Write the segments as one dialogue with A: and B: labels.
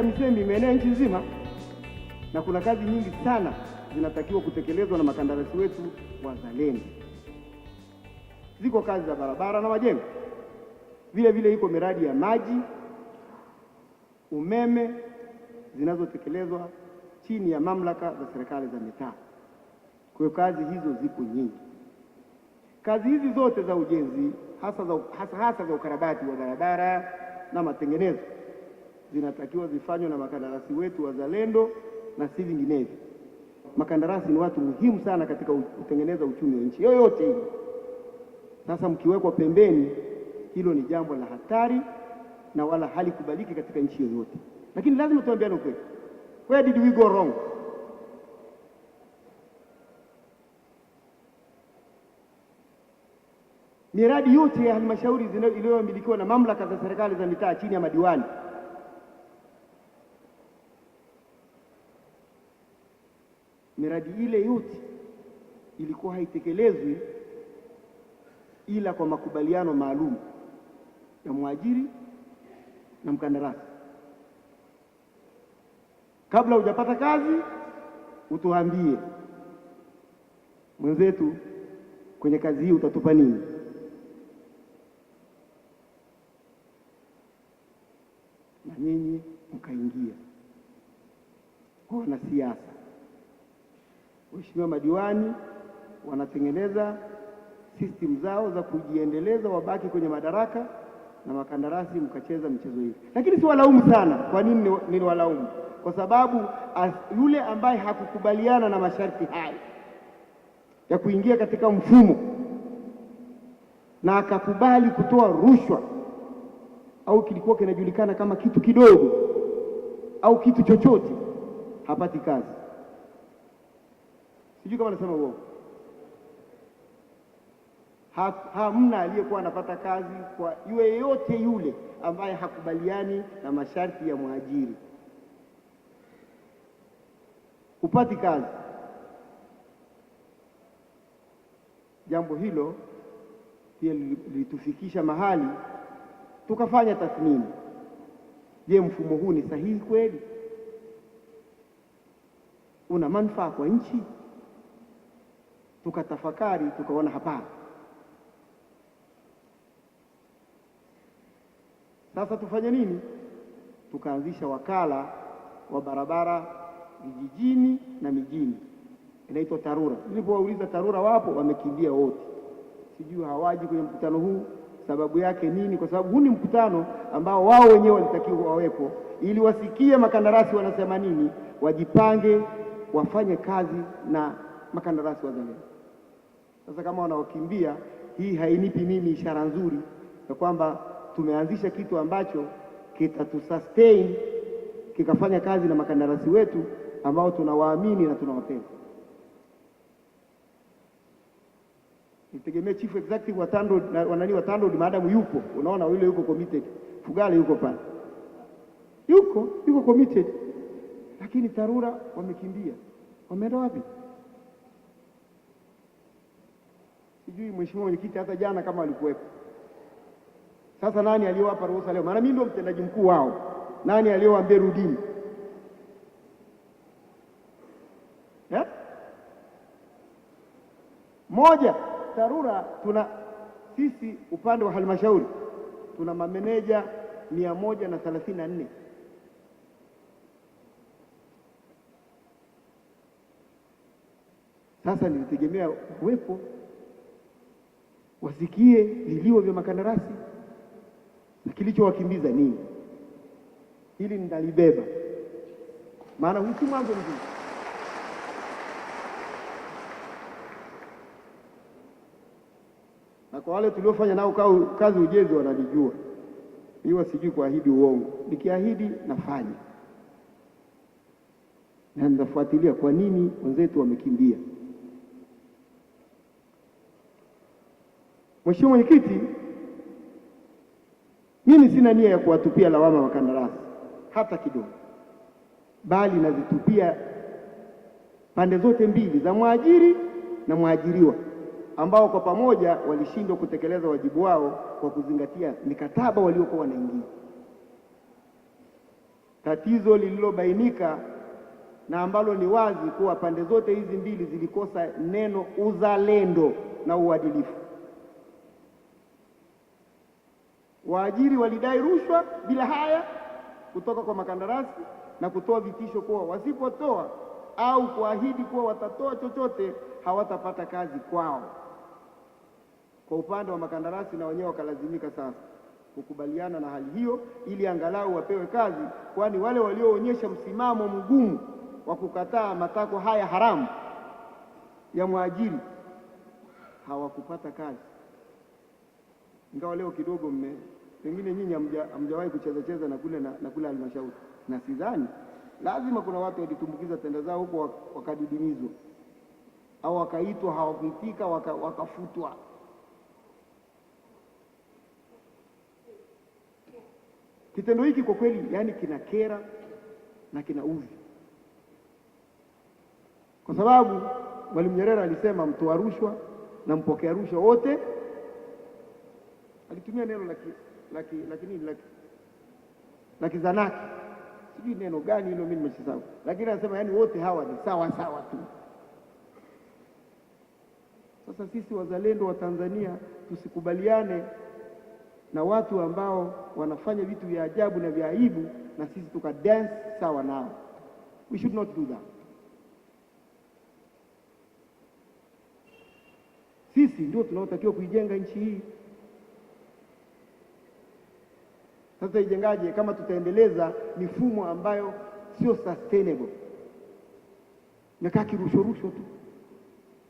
A: TAMISEMI imeenea nchi nzima, na kuna kazi nyingi sana zinatakiwa kutekelezwa na makandarasi wetu wazalendo. Ziko kazi za barabara na majengo, vile vile iko miradi ya maji, umeme zinazotekelezwa chini ya mamlaka za serikali za mitaa. Kwa hiyo kazi hizo ziko nyingi. Kazi hizi zote za ujenzi, hasa za ukarabati wa barabara na matengenezo, zinatakiwa zifanywe na makandarasi wetu wazalendo na si vinginevyo. Makandarasi ni watu muhimu sana katika kutengeneza uchumi wa nchi yoyote ile. Sasa mkiwekwa pembeni, hilo ni jambo la hatari na wala halikubaliki katika nchi yoyote. Lakini lazima tuambiane ukweli. Where did we go wrong? Miradi yote ya halmashauri iliyomilikiwa na mamlaka za serikali za mitaa chini ya madiwani, miradi ile yote ilikuwa haitekelezwi ila kwa makubaliano maalum ya mwajiri na mkandarasi. Kabla hujapata kazi, utuambie, mwenzetu, kwenye kazi hii utatupa nini? Na nyinyi mkaingia kwa wanasiasa. Waheshimiwa madiwani wanatengeneza system zao za kujiendeleza, wabaki kwenye madaraka, na makandarasi mkacheza mchezo hii. Lakini si walaumu sana. Kwa nini ni walaumu? Kwa sababu yule ambaye hakukubaliana na masharti haya ya kuingia katika mfumo na akakubali kutoa rushwa au kilikuwa kinajulikana kama kitu kidogo au kitu chochote, hapati kazi. Sijui kama nasema uongo. Hamna aliyekuwa anapata kazi kwa yeyote yule ambaye hakubaliani na masharti ya mwajiri. Hupati kazi. Jambo hilo pia lilitufikisha mahali tukafanya tathmini. Je, mfumo huu ni sahihi kweli? Una manufaa kwa nchi? Tukatafakari, tukaona hapana. Sasa tufanye nini? Tukaanzisha wakala wa barabara vijijini na mijini, inaitwa TARURA. Nilipowauliza TARURA wapo, wamekimbia wote. Sijui hawaji kwenye mkutano huu, sababu yake nini? Kwa sababu huu ni mkutano ambao wao wenyewe walitakiwa wawepo ili wasikie makandarasi wanasema nini, wajipange, wafanye kazi na makandarasi wazalendo. Sasa kama wanaokimbia, hii hainipi mimi ishara nzuri ya kwamba tumeanzisha kitu ambacho kitatusustain, kikafanya kazi na makandarasi wetu ambao tunawaamini na tunawapenda. Nitegemea chief executive wa TANROADS wa TANROADS maadamu yupo, unaona yule yuko committed. Fugale yuko pale, yuko committed, lakini TARURA wamekimbia. Wameenda wapi? Sijui mheshimiwa mwenyekiti, hata jana kama alikuwepo. Sasa nani aliyowapa ruhusa leo? Maana mimi ndio mtendaji mkuu wao. Nani aliyowaambia rudini? Moja, TARURA sisi upande wa halmashauri tuna mameneja 134. Sasa nilitegemea kuwepo, wasikie vilio vya makandarasi na kilichowakimbiza nini. Hili nitalibeba, maana huu si mwanzo mzuri. Na kwa wale tuliofanya nao kazi ujenzi wananijua. Hiyo sijui kuahidi uongo. Nikiahidi nafanya. Na nitafuatilia kwa nini wenzetu wamekimbia. Mheshimiwa Mwenyekiti, mimi sina nia ya kuwatupia lawama wakandarasi hata kidogo, bali nazitupia pande zote mbili, za mwajiri na mwajiriwa, ambao kwa pamoja walishindwa kutekeleza wajibu wao kwa kuzingatia mikataba waliokuwa wanaingia. tatizo lililobainika na ambalo ni wazi kuwa pande zote hizi mbili zilikosa neno uzalendo na uadilifu. Waajiri walidai rushwa bila haya kutoka kwa makandarasi na kutoa vitisho kuwa wasipotoa au kuahidi kuwa watatoa chochote hawatapata kazi kwao. Kwa upande wa makandarasi, na wenyewe wakalazimika sasa kukubaliana na hali hiyo ili angalau wapewe kazi, kwani wale walioonyesha msimamo mgumu wa kukataa matakwa haya haramu ya mwajiri hawakupata kazi. Ingawa leo kidogo pengine nyinyi hamjawahi kucheza na kule halmashauri, na sidhani lazima kuna watu walitumbukiza tenda zao huko wakadidimizwa au wakaitwa hawakuitika wakafutwa. Kitendo hiki kwa kweli yani kinakera na kinaudhi, kwa sababu Mwalimu Nyerere alisema mtoa rushwa na mpokea rushwa wote, alitumia neno la kizanaki, sijui neno gani hilo, mimi nimesahau, lakini anasema yani wote hawa ni sawa sawa tu. Sasa sisi wazalendo wa Tanzania tusikubaliane na watu ambao wanafanya vitu vya ajabu na vya aibu na sisi tukadance sawa nao. We should not do that. Sisi ndio tunaotakiwa kuijenga nchi hii. Sasa ijengaje kama tutaendeleza mifumo ambayo sio sustainable? Nakaa kirusho tu,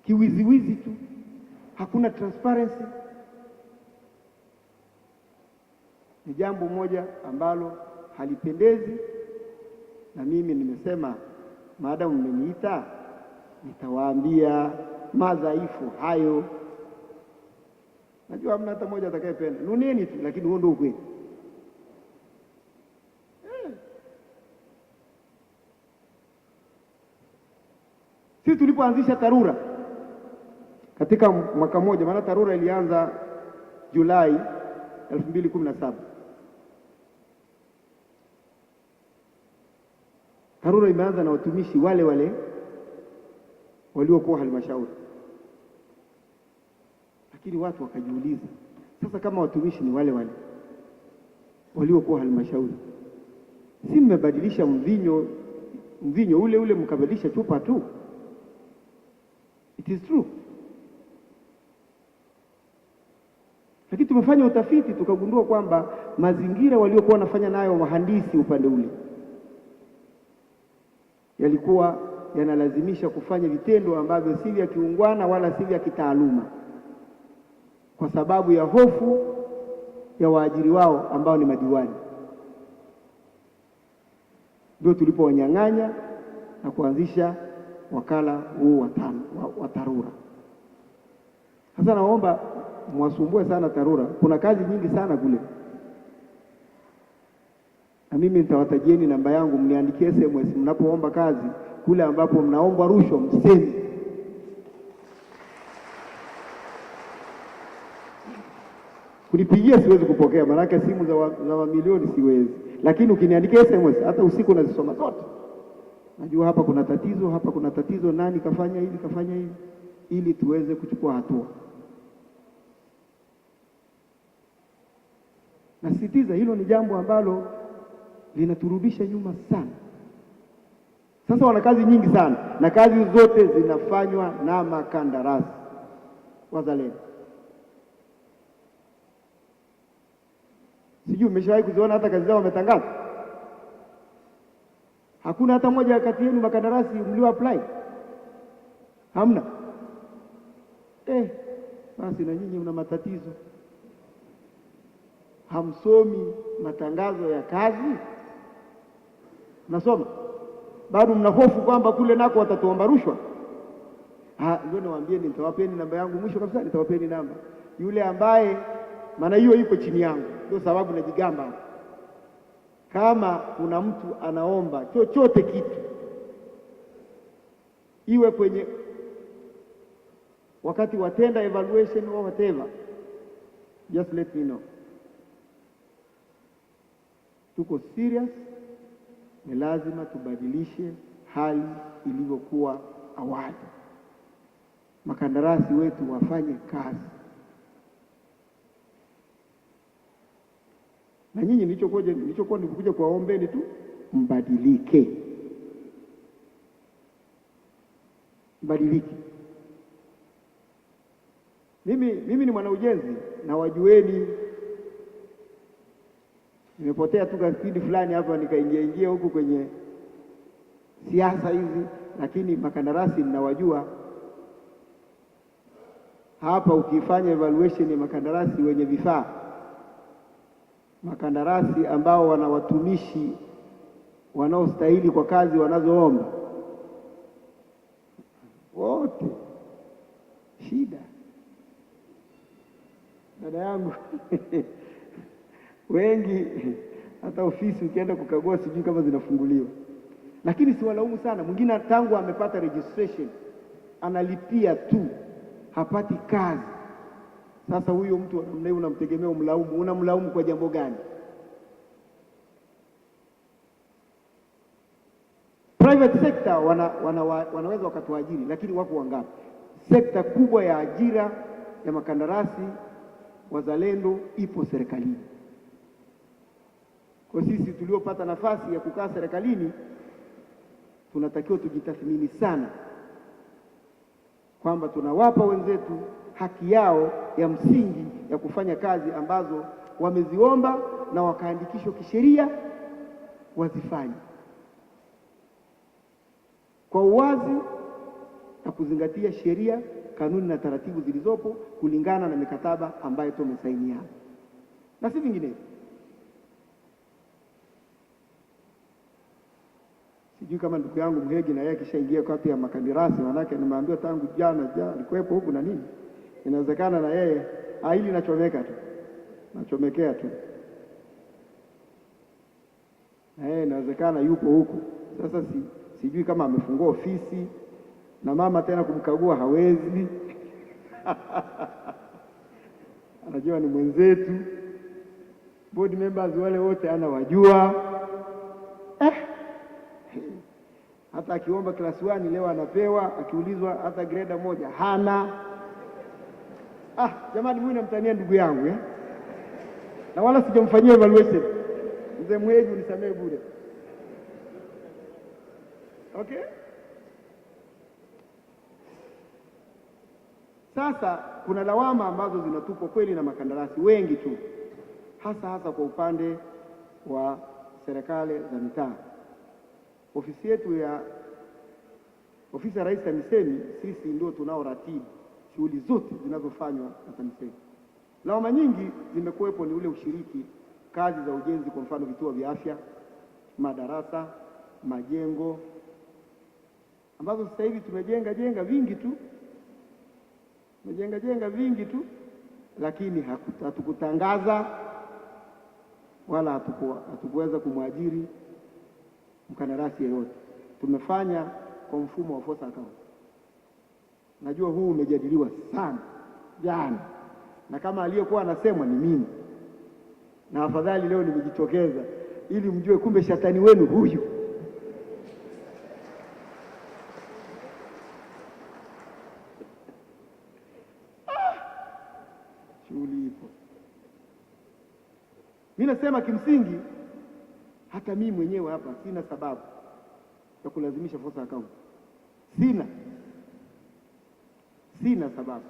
A: kiwiziwizi tu, hakuna transparency. Ni jambo moja ambalo halipendezi, na mimi nimesema maadamu mmeniita nitawaambia madhaifu hayo. Najua hamna hata mmoja atakayependa, nuneni tu, lakini huo ndio ukweli. Sisi tulipoanzisha TARURA katika mwaka mmoja, maana TARURA ilianza Julai 2017. TARURA imeanza na watumishi wale wale waliokuwa halmashauri, lakini watu wakajiuliza, sasa kama watumishi ni wale wale waliokuwa halmashauri, si mmebadilisha mvinyo ule ule mkabadilisha chupa tu? It is true. Lakini tumefanya utafiti tukagundua kwamba mazingira waliokuwa wanafanya nayo wahandisi upande ule yalikuwa yanalazimisha kufanya vitendo ambavyo si vya kiungwana wala si vya kitaaluma, kwa sababu ya hofu ya waajiri wao ambao ni madiwani. Ndio tulipowanyang'anya na kuanzisha wakala huu wa TARURA. Sasa naomba mwasumbue sana TARURA, kuna kazi nyingi sana kule, na mimi nitawatajieni namba yangu, mniandikie SMS mnapoomba kazi kule ambapo mnaomba rushwa, msemi. Kunipigia siwezi kupokea, maana simu za mamilioni siwezi, lakini ukiniandikia SMS hata usiku nazisoma zote. Najua hapa kuna tatizo, hapa kuna tatizo, nani kafanya hivi, ili tuweze kuchukua hatua. Nasisitiza hilo ni jambo ambalo linaturudisha nyuma sana. Sasa wana kazi nyingi sana, na kazi zote zinafanywa na makandarasi wazalendo. Sijui umeshawahi kuziona hata kazi zao wametangaza? Hakuna hata moja kati yenu makandarasi mlio apply? Hamna? Basi na nyinyi mna matatizo. Hamsomi matangazo ya kazi? Mnasoma? Bado mna hofu kwamba kule nako watatuomba rushwa? Ndio nawaambieni, nitawapeni namba yangu mwisho kabisa, nitawapeni namba yule ambaye, maana hiyo iko chini yangu, ndio sababu najigamba. Kama kuna mtu anaomba chochote kitu, iwe kwenye wakati wa tender evaluation or whatever, just let me know. Tuko serious ni lazima tubadilishe hali ilivyokuwa awali. Makandarasi wetu wafanye kazi, na nyinyi nilichokuwa nikuja kuwaombeni tu mbadilike, mbadilike. Mimi ni mwana ujenzi na wajueni, nimepotea tu kipindi fulani hapa nikaingia huku kwenye siasa hizi, lakini makandarasi ninawajua. Hapa ukifanya evaluation ya makandarasi wenye vifaa, makandarasi ambao wana watumishi wanaostahili kwa kazi wanazoomba, wote shida. Dada yangu wengi hata ofisi ukienda kukagua sijui kama zinafunguliwa, lakini siwalaumu sana. Mwingine tangu amepata registration analipia tu, hapati kazi. Sasa huyo mtu namna hiyo unamtegemea umlaumu, unamlaumu kwa jambo gani? Private sector wanaweza wakatuajiri, lakini wako wangapi? Sekta kubwa ya ajira ya makandarasi wazalendo ipo serikalini. Kwa sisi tuliopata nafasi ya kukaa serikalini tunatakiwa tujitathmini sana kwamba tunawapa wenzetu haki yao ya msingi ya kufanya kazi ambazo wameziomba na wakaandikishwa kisheria wazifanye kwa uwazi na kuzingatia sheria, kanuni na taratibu zilizopo kulingana na mikataba ambayo tumesainiana, na si vinginevyo. Sijui kama ndugu yangu Mhegi na yeye kishaingia kati ya makandarasi, manake nimeambiwa tangu jana alikuwepo huku na nini. Inawezekana na yeye hili nachomekea tu, na yeye inawezekana yupo huku. Sasa sijui kama amefungua ofisi na mama tena kumkagua hawezi anajua ni mwenzetu, board members wale wote anawajua. Hata akiomba class 1 leo anapewa, akiulizwa hata grade moja hana. Jamani, mimi namtania ndugu yangu na wala sijamfanyia evaluation. Mzee Mweju unisamee bure. Okay? Sasa kuna lawama ambazo zinatupwa kweli na makandarasi wengi tu, hasa kwa upande wa serikali za mitaa. Ofisi yetu ya ofisi ya Rais TAMISEMI, sisi ndio tunaoratibu shughuli zote zinazofanywa na TAMISEMI. Lawama nyingi zimekuwepo ni ule ushiriki kazi za ujenzi, kwa mfano vituo vya afya, madarasa, majengo ambazo sasa hivi tumejenga vingi tu, lakini hatukutangaza wala hatukuweza kumwajiri mkandarasi yeyote. Tumefanya kwa mfumo wa force account. Najua huu umejadiliwa sana jana, na kama aliyekuwa anasemwa ni mimi, na afadhali leo nimejitokeza ili mjue kumbe shetani wenu huyu. Shughuli ipo. Mimi nasema kimsingi hata mimi mwenyewe hapa sina sababu ya kulazimisha force account. Sina sababu.